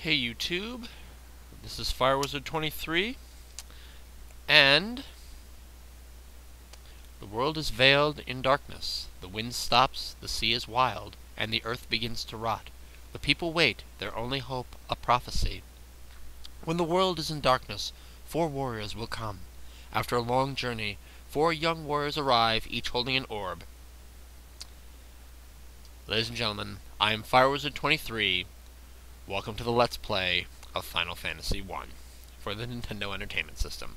Hey YouTube, this is FireWizard23, and the world is veiled in darkness. The wind stops, the sea is wild, and the earth begins to rot. The people wait, their only hope a prophecy. When the world is in darkness, 4 warriors will come. After a long journey, 4 young warriors arrive, each holding an orb. Ladies and gentlemen, I am FireWizard23. Welcome to the Let's Play of Final Fantasy I for the Nintendo Entertainment System.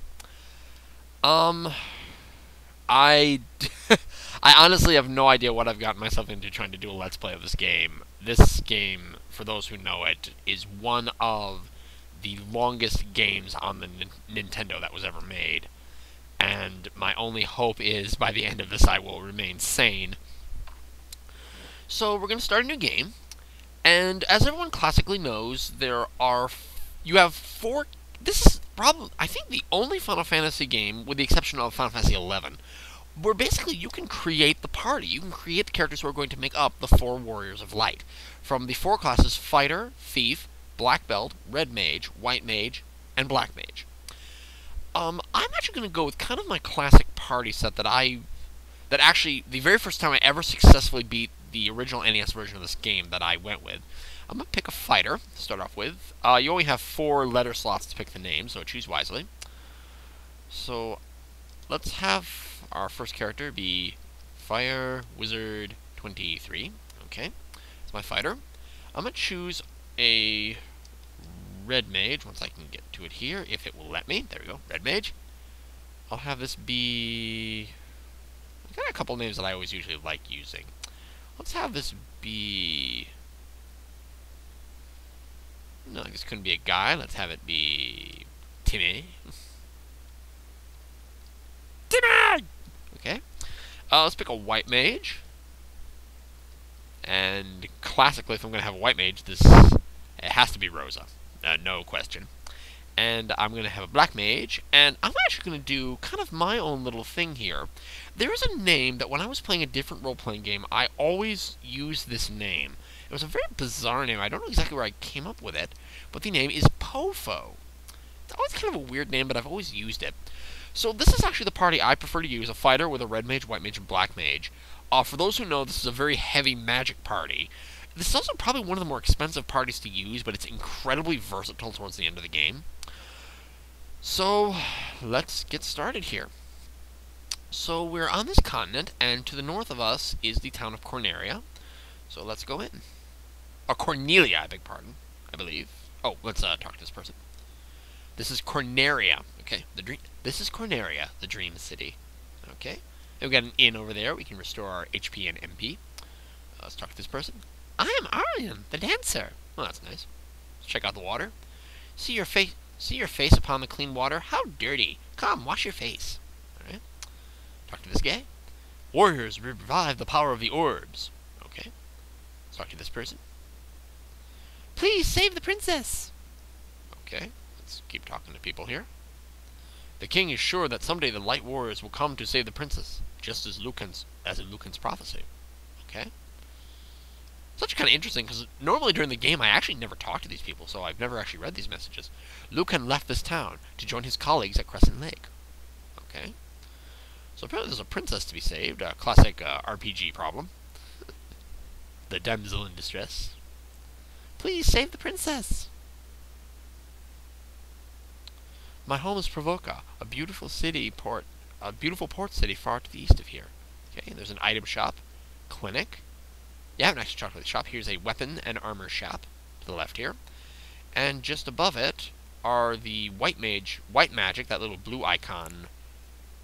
I I honestly have no idea what I've gotten myself into trying to do a Let's Play of this game. This game, for those who know it, is one of the longest games on the Nintendo that was ever made. And my only hope is, by the end of this, I will remain sane. So, we're going to start a new game. And as everyone classically knows, you have 4. This is probably, I think, the only Final Fantasy game, with the exception of Final Fantasy XI, where basically you can create the party. You can create the characters who are going to make up the 4 Warriors of Light. From the 4 classes: Fighter, Thief, Black Belt, Red Mage, White Mage, and Black Mage. I'm actually going to go with kind of my classic party set that actually, the very first time I ever successfully beat the original NES version of this game that I went with. I'm going to pick a fighter to start off with. You only have 4 letter slots to pick the name, so choose wisely. So, let's have our first character be Fire Wizard 23. Okay, it's my fighter. I'm going to choose a Red Mage, once I can get to it here, if it will let me. There we go, Red Mage. I'll have this be... I've got a couple names that I always usually like using. Let's have this be... No, this couldn't be a guy. Let's have it be... Timmy. Timmy! Okay. Let's pick a White Mage. And classically, if I'm going to have a White Mage, it has to be Rosa. No question. And I'm going to have a Black Mage, and I'm actually going to do kind of my own little thing here. There is a name that when I was playing a different role-playing game, I always used this name. It was a very bizarre name. I don't know exactly where I came up with it, but the name is Pofo. It's always kind of a weird name, but I've always used it. So this is actually the party I prefer to use, a fighter with a Red Mage, White Mage, and Black Mage. For those who know, this is a very heavy magic party. This is also probably one of the more expensive parties to use, but it's incredibly versatile towards the end of the game. So, let's get started here. So, we're on this continent, and to the north of us is the town of Cornelia. So, let's go in. Cornelia, I beg pardon, I believe. Oh, let's talk to this person. This is Cornelia. Okay, this is Cornelia, the Dream City. Okay, and we've got an inn over there. We can restore our HP and MP. Let's talk to this person. I am Arian, the dancer. Well, that's nice. Let's check out the water. See your face upon the clean water? How dirty. Come, wash your face. Alright. Talk to this guy. Warriors, revive the power of the orbs. Okay. Let's talk to this person. Please save the princess. Okay. Let's keep talking to people here. The king is sure that someday the light warriors will come to save the princess, just as in Lucan's prophecy. Okay. It's actually kind of interesting, because normally during the game I actually never talk to these people, so I've never actually read these messages. Lucan left this town to join his colleagues at Crescent Lake. Okay. So apparently there's a princess to be saved, a classic RPG problem. The damsel in distress. Please save the princess! My home is Provoca, a beautiful port city far to the east of here. Okay, there's an item shop, clinic. You haven't actually talked about the shop. Here's a weapon and armor shop to the left here. And just above it are the White Magic, that little blue icon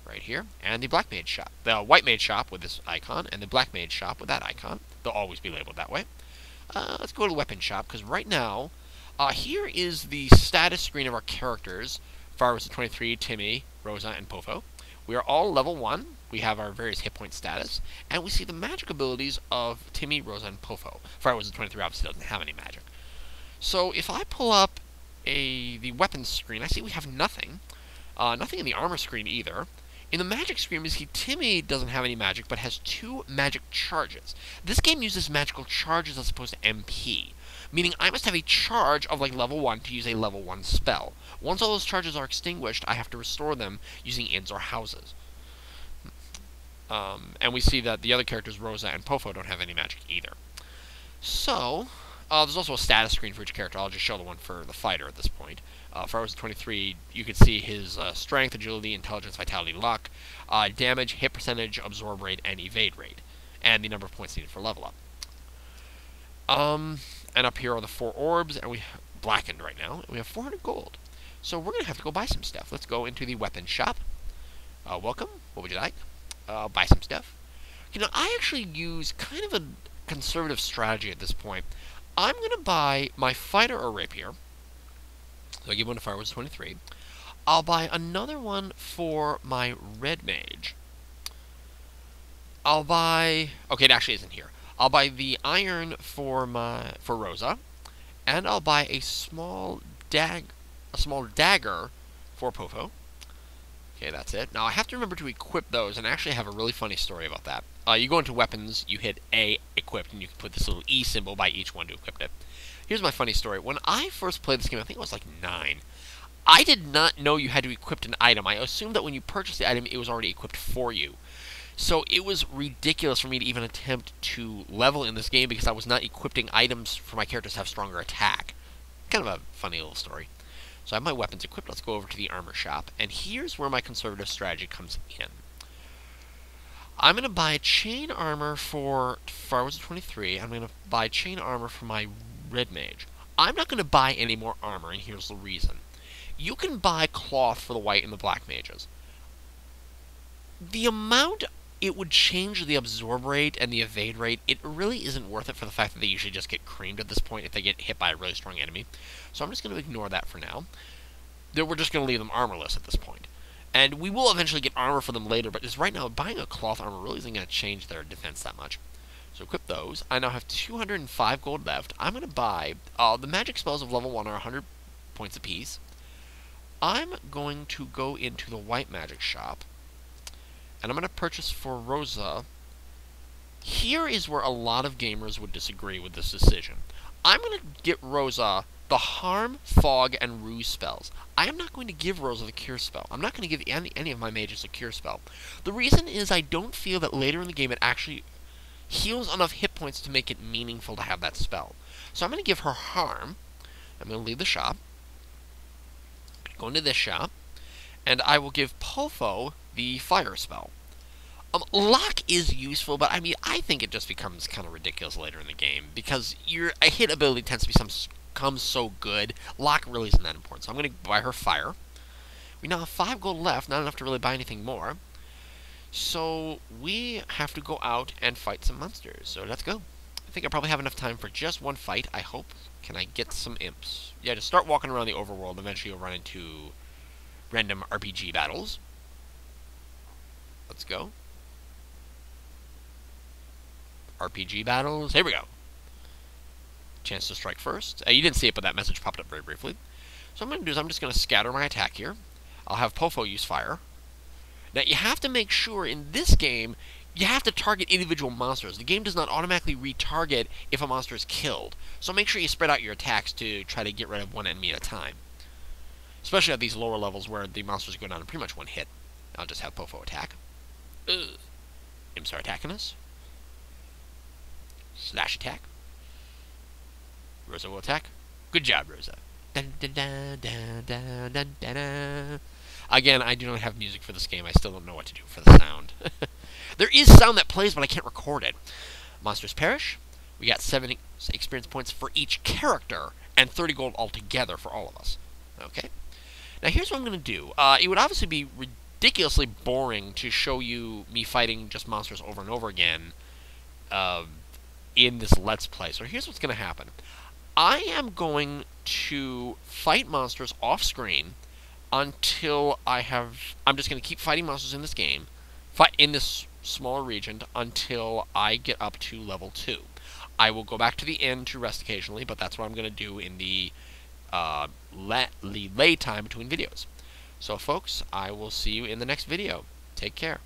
right here, and the Black Mage shop. The White Mage shop with this icon, and the Black Mage shop with that icon. They'll always be labeled that way. Let's go to the weapon shop, because right now, here is the status screen of our characters. Fire Wizard 23, Timmy, Rosa, and Pofo. We are all level 1. We have our various hit point status, and we see the magic abilities of Timmy, Rosa, and Pofo. Fire Wizard 23 obviously doesn't have any magic. So if I pull up the weapons screen, I see we have nothing. Nothing in the armor screen either. In the magic screen, you see Timmy doesn't have any magic, but has 2 magic charges. This game uses magical charges as opposed to MP, meaning I must have a charge of like level 1 to use a level 1 spell. Once all those charges are extinguished, I have to restore them using inns or houses. And we see that the other characters, Rosa and Pofo, don't have any magic either. So, there's also a status screen for each character. I'll just show the one for the fighter at this point. For Rosa 23, you can see his strength, agility, intelligence, vitality, luck, damage, hit percentage, absorb rate, and evade rate, and the number of points needed for level up. And up here are the 4 orbs, and we blackened right now, and we have 400 gold. So we're going to have to go buy some stuff. Let's go into the weapons shop. Welcome. What would you like? Buy some stuff. You know, I actually use kind of a conservative strategy at this point. I'm going to buy my fighter or rapier. So I give one to Fireworks 23. I'll buy another one for my red mage. I'll buy... Okay, it actually isn't here. I'll buy the iron for Rosa, and I'll buy a small dagger for Pofo. Okay, that's it. Now I have to remember to equip those, and I actually have a really funny story about that. You go into weapons, you hit A, equipped, and you can put this little E symbol by each one to equip it. Here's my funny story. When I first played this game, I think I was like 9. I did not know you had to equip an item. I assumed that when you purchased the item, it was already equipped for you. So it was ridiculous for me to even attempt to level in this game because I was not equipping items for my characters to have stronger attack. Kind of a funny little story. So I have my weapons equipped. Let's go over to the armor shop. And here's where my conservative strategy comes in. I'm going to buy chain armor for Fireworks 23. I'm going to buy chain armor for my red mage. I'm not going to buy any more armor, and here's the reason. You can buy cloth for the white and the black mages. The amount it would change the absorb rate and the evade rate, it really isn't worth it for the fact that they usually just get creamed at this point if they get hit by a really strong enemy. So I'm just going to ignore that for now. We're just going to leave them armorless at this point. And we will eventually get armor for them later, but just right now, buying a cloth armor really isn't going to change their defense that much. So equip those. I now have 205 gold left. I'm going to buy... the magic spells of level 1 are 100 points apiece. I'm going to go into the white magic shop, and I'm going to purchase for Rosa. Here is where a lot of gamers would disagree with this decision. I'm going to get Rosa the Harm, Fog, and Ruse spells. I am not going to give Rosa the Cure spell. I'm not going to give any of my mages a Cure spell. The reason is I don't feel that later in the game it actually heals enough hit points to make it meaningful to have that spell. So I'm going to give her Harm. I'm going to leave the shop. Go into this shop, and I will give Pofo the Fire spell. Lock is useful, but I mean, I think it just becomes kind of ridiculous later in the game, because your hit ability tends to become so good. Lock really isn't that important, so I'm going to buy her Fire. We now have 5 gold left, not enough to really buy anything more. So we have to go out and fight some monsters, so let's go. I think I probably have enough time for just one fight, I hope. Can I get some imps? Yeah, just start walking around the overworld. Eventually you'll run into random RPG battles. Let's go. RPG battles. Here we go. Chance to strike first. You didn't see it, but that message popped up very briefly. So what I'm going to do is I'm just going to scatter my attack here. I'll have Pofo use fire. Now, you have to make sure in this game, you have to target individual monsters. The game does not automatically retarget if a monster is killed. So make sure you spread out your attacks to try to get rid of one enemy at a time. Especially at these lower levels where the monsters go down in pretty much one hit. I'll just have Pofo attack. Imps are attacking us. Slash attack. Rosa will attack. Good job, Rosa. Dun, dun, dun, dun, dun, dun, dun, dun. Again, I do not have music for this game. I still don't know what to do for the sound. There is sound that plays, but I can't record it. Monsters perish. We got 70 experience points for each character, and 30 gold altogether for all of us. Okay. Now here's what I'm going to do. It would obviously be ridiculously boring to show you me fighting just monsters over and over again in this Let's Play. So here's what's going to happen. I am going to fight monsters off-screen until I'm just going to keep fighting monsters in this game, fight in this smaller region until I get up to level 2. I will go back to the inn to rest occasionally, but that's what I'm going to do in the lay time between videos. So folks, I will see you in the next video. Take care.